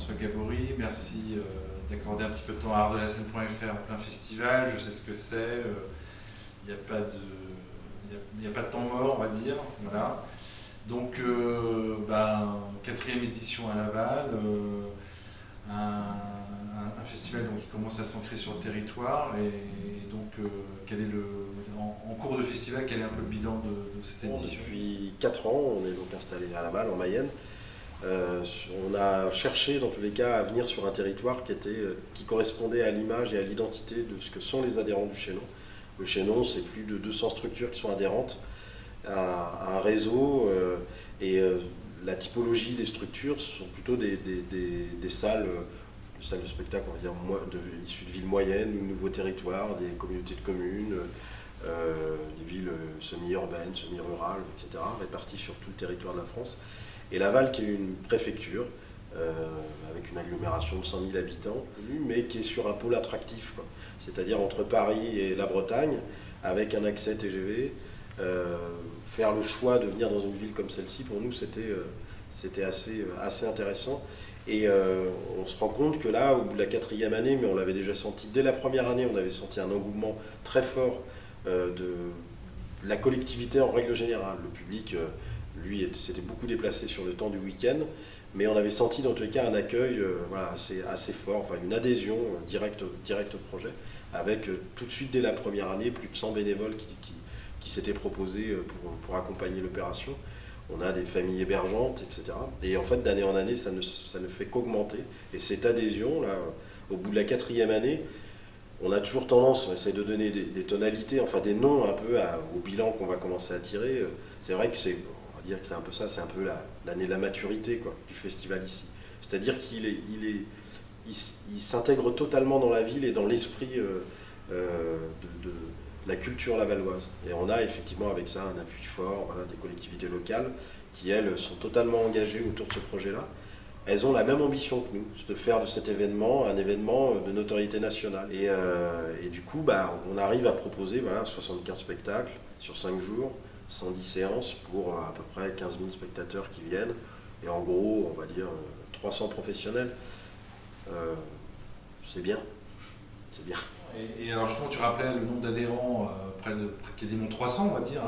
François Gabory, merci d'accorder un petit peu de temps à artdelacène.fr en plein festival. Je sais ce que c'est, il n'y a pas de... Il n'y a pas de temps mort, on va dire. Voilà. Donc, quatrième édition à Laval, un festival donc, qui commence à s'ancrer sur le territoire. Et donc, quel est en cours de festival, quel est un peu le bilan de cette édition? Depuis 4 ans, on est donc installé à Laval, en Mayenne. On a cherché, dans tous les cas, à venir sur un territoire qui correspondait à l'image et à l'identité de ce que sont les adhérents du Chaînon. Le Chaînon, c'est plus de 200 structures qui sont adhérentes à un réseau la typologie des structures sont plutôt des salles de spectacle, on va dire, issues de villes moyennes ou nouveaux territoires, des communautés de communes, des villes semi-urbaines, semi-rurales, etc., réparties sur tout le territoire de la France. Et Laval, qui est une préfecture, avec une agglomération de 100 000 habitants, mais qui est sur un pôle attractif, c'est-à-dire entre Paris et la Bretagne, avec un accès TGV. Faire le choix de venir dans une ville comme celle-ci, pour nous, c'était assez intéressant. Et on se rend compte que là, au bout de la 4e année, mais on l'avait déjà senti, dès la première année, on avait senti un engouement très fort de la collectivité en règle générale. Le public, lui, s'était beaucoup déplacé sur le temps du week-end, mais on avait senti dans tous les cas un accueil assez fort, enfin une adhésion directe au projet, avec tout de suite dès la première année plus de 100 bénévoles qui s'étaient proposés pour accompagner l'opération. On a des familles hébergeantes, etc. Et en fait, d'année en année, ça ne fait qu'augmenter. Et cette adhésion, là, au bout de la 4e année, on a toujours tendance, on essaie de donner des tonalités, enfin des noms un peu au bilan qu'on va commencer à tirer. C'est vrai que on va dire que c'est un peu ça, c'est un peu l'année de la maturité du festival ici. C'est-à-dire qu'il s'intègre totalement dans la ville et dans l'esprit de la culture lavalloise. Et on a effectivement avec ça un appui fort des collectivités locales qui, elles, sont totalement engagées autour de ce projet-là. Elles ont la même ambition que nous, de faire de cet événement un événement de notoriété nationale. Et du coup, on arrive à proposer 75 spectacles sur 5 jours, 110 séances pour à peu près 15 000 spectateurs qui viennent. Et en gros, on va dire 300 professionnels. C'est bien. C'est bien. Et alors justement, tu rappelais le nombre d'adhérents, près de quasiment 300, on va dire,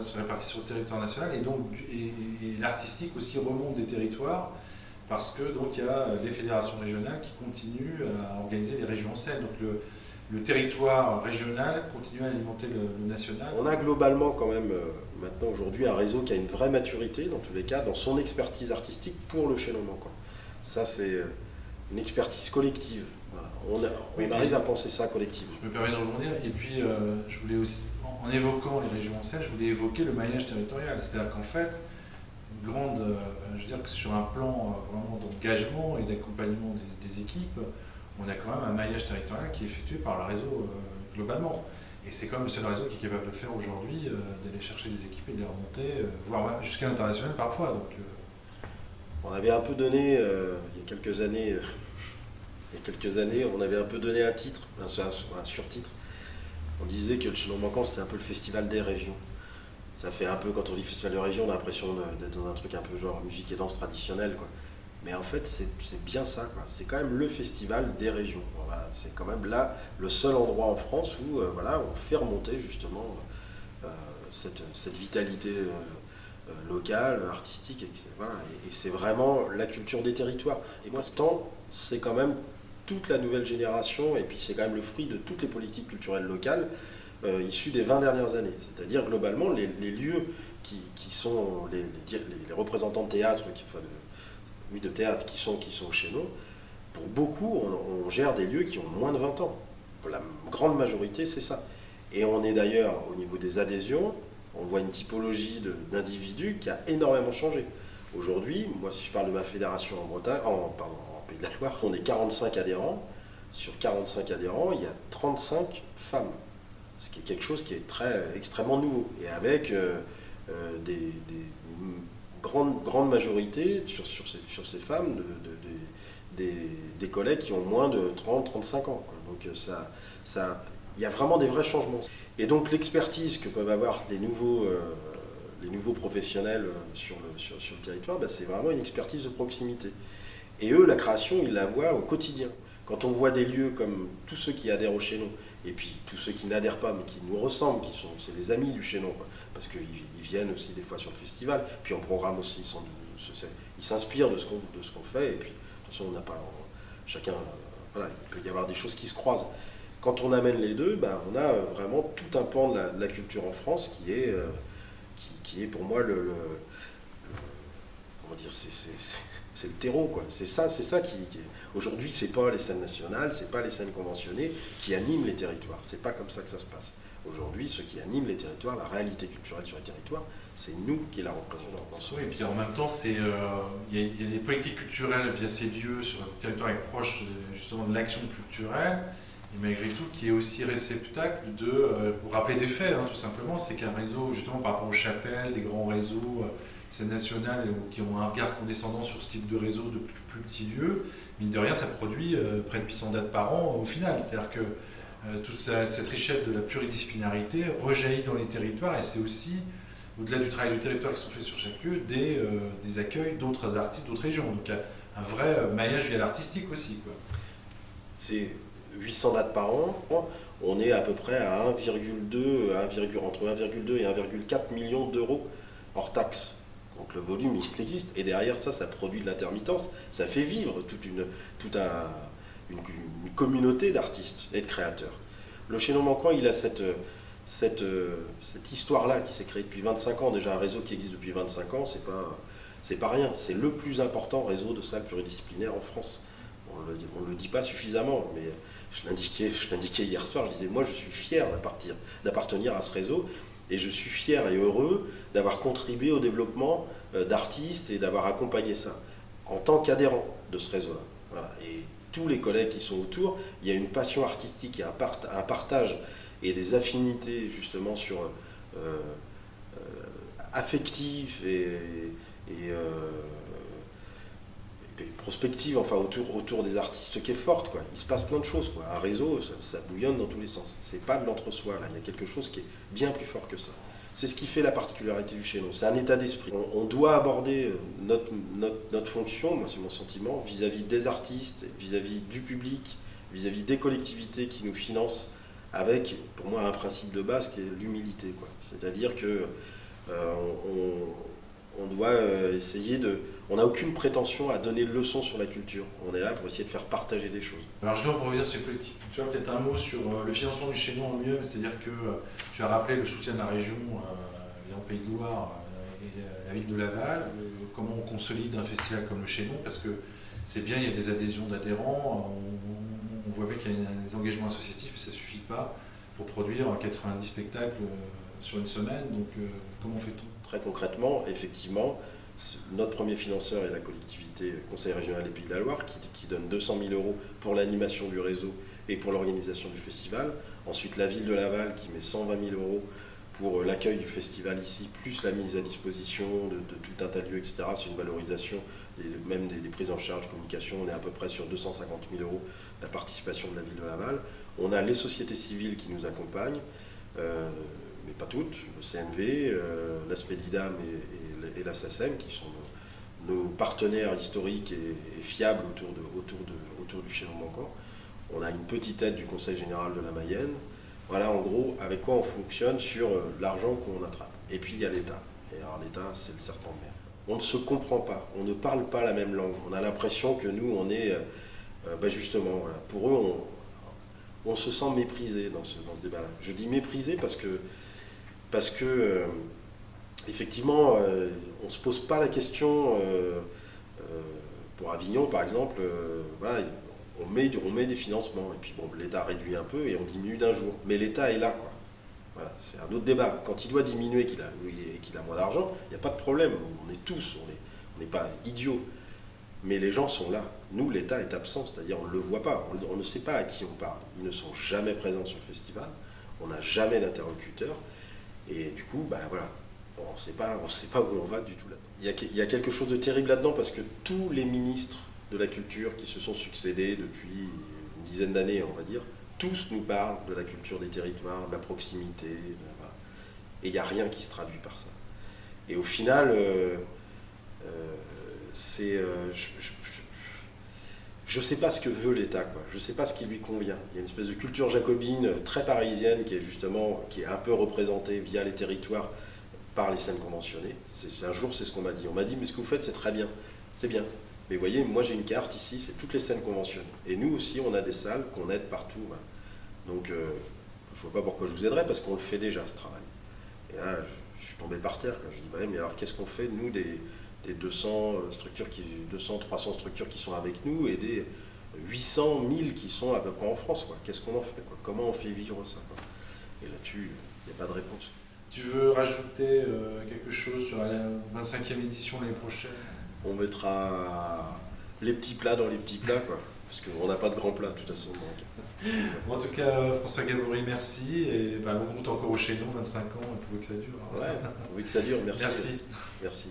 se répartis sur le territoire national. Et donc, l'artistique aussi remonte des territoires, parce que donc il y a les fédérations régionales qui continuent à organiser les régions en scène. Donc le territoire régional continue à alimenter le national. On a globalement quand même maintenant aujourd'hui un réseau qui a une vraie maturité, dans tous les cas, dans son expertise artistique pour le Chaînon manquant. Ça, c'est une expertise collective. Voilà. On arrive à penser ça collectivement. Je me permets de rebondir. Et puis, je voulais aussi, en évoquant les régions en scène, je voulais évoquer le maillage territorial. C'est-à-dire qu'en fait, je veux dire que sur un plan vraiment d'engagement et d'accompagnement des équipes, on a quand même un maillage territorial qui est effectué par le réseau globalement. Et c'est quand même le seul réseau qui est capable de le faire aujourd'hui, d'aller chercher des équipes et de les remonter, voire jusqu'à l'international parfois. Donc, on avait un peu donné, il y a quelques années, on avait un peu donné un titre, un surtitre. On disait que le Chaînon manquant, c'était un peu le festival des régions. Ça fait un peu, quand on dit festival de région, on a l'impression d'être dans un truc un peu genre musique et danse traditionnelle, Mais en fait, c'est bien ça, C'est quand même le festival des régions. Voilà. C'est quand même là le seul endroit en France où on fait remonter justement cette vitalité locale, artistique, et c'est vraiment la culture des territoires. Et moi, ce temps, c'est quand même toute la nouvelle génération, et puis c'est quand même le fruit de toutes les politiques culturelles locales issues des 20 dernières années. C'est-à-dire globalement les lieux qui sont les représentants de théâtre, de théâtre qui sont au Chaînon, pour beaucoup, on gère des lieux qui ont moins de 20 ans. Pour la grande majorité, c'est ça. Et on est d'ailleurs, au niveau des adhésions, on voit une typologie d'individus qui a énormément changé. Aujourd'hui, moi, si je parle de ma fédération en Pays de la Loire, on est 45 adhérents. Sur 45 adhérents, il y a 35 femmes. Ce qui est quelque chose qui est extrêmement nouveau. Et avec des grande majorité sur ces femmes, des collègues qui ont moins de 30-35 ans. Donc il y a vraiment des vrais changements. Et donc l'expertise que peuvent avoir les nouveaux professionnels sur le territoire, c'est vraiment une expertise de proximité. Et eux, la création, ils la voient au quotidien. Quand on voit des lieux comme tous ceux qui adhèrent au Chaînon, et puis tous ceux qui n'adhèrent pas, mais qui nous ressemblent, c'est les amis du Chaînon, quoi, parce qu'ils viennent aussi des fois sur le festival, puis on programme aussi, ils s'inspirent de ce qu'on fait, et puis attention, on n'a pas, chacun, voilà, il peut y avoir des choses qui se croisent. Quand on amène les deux, ben, on a vraiment tout un pan de la culture en France qui est pour moi comment dire, c'est le terreau, quoi. C'est ça aujourd'hui, c'est pas les scènes nationales, c'est pas les scènes conventionnées qui animent les territoires. C'est pas comme ça que ça se passe. Aujourd'hui, ce qui anime les territoires, la réalité culturelle sur les territoires, c'est nous qui la représentons. Oui, et puis en même temps, il y a des politiques culturelles via ces lieux sur des territoires proches justement de l'action culturelle, et malgré tout qui est aussi réceptacle pour rappeler des faits, hein, tout simplement, c'est qu'un réseau, justement par rapport aux chapelles, les grands réseaux, scènes nationales qui ont un regard condescendant sur ce type de réseau de plus petits lieux, mine de rien, ça produit près de 800 dates par an au final. C'est-à-dire que toute cette richesse de la pluridisciplinarité rejaillit dans les territoires, et c'est aussi, au-delà du travail du territoire qui sont faits sur chaque lieu, des accueils d'autres artistes, d'autres régions. Donc un vrai maillage via l'artistique aussi, quoi. C'est 800 dates par an, on est à peu près à entre 1,2 et 1,4 million d'euros hors taxes. Donc le volume, il existe. Et derrière ça, ça produit de l'intermittence. Ça fait vivre toute une communauté d'artistes et de créateurs. Le Chaînon Manquant, il a cette histoire-là qui s'est créée depuis 25 ans. Déjà un réseau qui existe depuis 25 ans, c'est pas rien. C'est le plus important réseau de salles pluridisciplinaires en France. On ne le dit pas suffisamment, mais je l'indiquais hier soir, je disais, moi je suis fier d'appartenir à ce réseau, et je suis fier et heureux d'avoir contribué au développement d'artistes et d'avoir accompagné ça en tant qu'adhérent de ce réseau-là. Voilà. Et tous les collègues qui sont autour, il y a une passion artistique et un partage et des affinités justement affectives et prospective, enfin autour des artistes, qui est forte, quoi. Il se passe plein de choses, quoi. Un réseau, ça bouillonne dans tous les sens. C'est pas de l'entre-soi, là. Il y a quelque chose qui est bien plus fort que ça. C'est ce qui fait la particularité du Chaînon. C'est un état d'esprit. On doit aborder notre fonction, moi c'est mon sentiment, vis-à-vis des artistes, vis-à-vis du public, vis-à-vis des collectivités qui nous financent, avec, pour moi, un principe de base qui est l'humilité, quoi. C'est-à-dire que on doit essayer de... On n'a aucune prétention à donner de leçons sur la culture. On est là pour essayer de faire partager des choses. Alors je vais revenir sur les politiques culturelles, peut-être un mot sur le financement du Chaînon en lui-même, c'est-à-dire que tu as rappelé le soutien de la région, en Pays de Loire et la ville de Laval, comment on consolide un festival comme le Chaînon, parce que c'est bien, il y a des adhésions d'adhérents, on voit bien qu'il y a des engagements associatifs, mais ça ne suffit pas pour produire 90 spectacles sur une semaine, donc comment fait-on ? Très concrètement, effectivement, notre premier financeur est la collectivité Conseil régional des Pays de la Loire qui donne 200 000 € pour l'animation du réseau et pour l'organisation du festival. Ensuite, la ville de Laval qui met 120 000 € pour l'accueil du festival ici, plus la mise à disposition de tout un tas de lieux, etc. C'est une valorisation, même des prises en charge, communication. On est à peu près sur 250 000 € la participation de la ville de Laval. On a les sociétés civiles qui nous accompagnent, mais pas toutes, le CNV, l'ASPEDIDAM et la SACEM, qui sont nos partenaires historiques et fiables autour du Chaînon Manquant. On a une petite aide du Conseil général de la Mayenne. Voilà en gros avec quoi on fonctionne sur l'argent qu'on attrape. Et puis il y a l'État. Et alors l'État, c'est le serpent de mer. On ne se comprend pas, on ne parle pas la même langue. On a l'impression que nous, on est, justement, voilà. Pour eux, on se sent méprisé dans ce débat-là. Je dis méprisé parce que effectivement, on ne se pose pas la question, pour Avignon par exemple, voilà, on met des financements, et puis bon, l'État réduit un peu et on diminue d'un jour. Mais l'État est là, quoi. Voilà, c'est un autre débat. Quand il doit diminuer et qu'il a moins d'argent, il n'y a pas de problème. On est tous, on n'est pas idiots. Mais les gens sont là. Nous, l'État est absent, c'est-à-dire on ne le voit pas, on ne sait pas à qui on parle. Ils ne sont jamais présents sur le festival, on n'a jamais d'interlocuteur, et du coup, voilà, on ne sait pas où on va du tout là. Il y a quelque chose de terrible là-dedans, parce que tous les ministres de la culture qui se sont succédés depuis une dizaine d'années, on va dire, tous nous parlent de la culture des territoires, de la proximité, voilà. Et il n'y a rien qui se traduit par ça. Et au final, je ne sais pas ce que veut l'État, quoi. Je ne sais pas ce qui lui convient. Il y a une espèce de culture jacobine très parisienne qui est un peu représentée via les territoires par les scènes conventionnées. Un jour, c'est ce qu'on m'a dit. On m'a dit, mais ce que vous faites, c'est très bien. C'est bien. Mais vous voyez, moi j'ai une carte ici, c'est toutes les scènes conventionnées. Et nous aussi, on a des salles qu'on aide partout. Voilà. Donc, je ne vois pas pourquoi je vous aiderais, parce qu'on le fait déjà, ce travail. Et là, je suis tombé par terre. Quand je dis, bah, mais alors qu'est-ce qu'on fait, nous, des 200 structures 300 structures qui sont avec nous et des 800, 1000 qui sont à peu près en France, quoi. Qu'est-ce qu'on en fait, quoi? Comment on fait vivre ça, quoi? Et là-dessus, il n'y a pas de réponse. Tu veux rajouter quelque chose sur la 25e édition l'année prochaine? On mettra les petits plats dans les petits plats, quoi. Parce qu'on n'a pas de grands plats, de toute façon. Donc. Bon, en tout cas, François Gabory, merci. Et longue route encore au Chénon, 25 ans, il faut que ça dure. Ouais, il faut que ça dure. Merci. Merci. Merci.